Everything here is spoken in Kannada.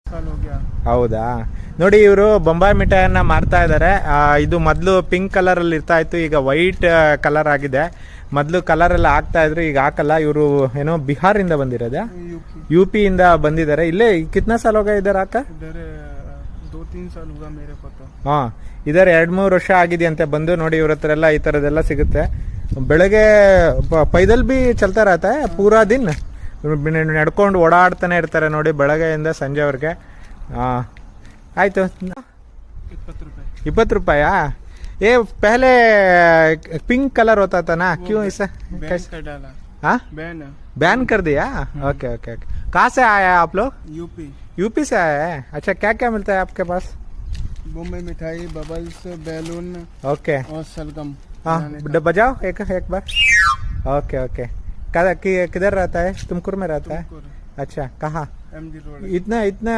साल हो गया। ಹೌದಾ, ನೋಡಿ ಇವರು ಬೊಂಬಾಯಿ ಮಿಠಾಯಿಯನ್ನ ಮಾರ್ತಾ ಇದ್ದಾರೆ. ಇದು ಮೊದಲು ಪಿಂಕ್ ಕಲರ್ ಅಲ್ಲಿ ಇರ್ತಾ ಇತ್ತು, ಈಗ ವೈಟ್ ಕಲರ್ ಆಗಿದೆ. ಮೊದಲು ಕಲರ್ ಎಲ್ಲ ಹಾಕ್ತಾ ಇದ್ರು, ಈಗ ಹಾಕಲ್ಲ. ಇವರು ಏನೋ ಬಿಹಾರ್ ಇಂದ ಬಂದಿರೋದ, यूपी ಇಂದ ಬಂದಿದ್ದಾರೆ. ಇಲ್ಲೇ ಕಿತ್ನಾ ಸಾಲ ಹೋಗ ಇದ್ದಾರೆ ಆಕ? इधर 2-3 साल होगा मेरे को तो। ಹಾ, ಇದರ 2-3 ವರ್ಷ ಆಗಿದೆಯಂತೆ ಬಂದು. ನೋಡಿ ಇವ್ರ ಹತ್ರ ಎಲ್ಲ ಈ ತರದೆಲ್ಲ ಸಿಗುತ್ತೆ. ಬೆಳಗ್ಗೆ ಪೈದಲ್ ಬಿ ಚಲ್ತಾ रहता है पूरा दिन, ನಡ್ಕೊಂಡು ಓಡಾಡ್ತಾನೆ ಇರ್ತಾರೆ ನೋಡಿ ಬೆಳಗ್ಗೆಯಿಂದ ಸಂಜೆವರೆಗೆ. ಆಯ್ತು, 20 रुपया. ये पहले पिंक कलर होता था ना, क्यों ऐसा बैन कर डाला। हाँ, बैन कर दिया। Okay okay okay. कहाँ से आया आप लोग? यूपी से आया है। अच्छा, क्या क्या मिलता है आपके पास? बॉम्बे मिठाई, बबल्स, बैलून ओके, और सलगम। हाँ बजाओ एक बार। Okay okay. किधर रहता है? तुमकुर में रहता है? अच्छा, कहाँ? MG road. इतना इतना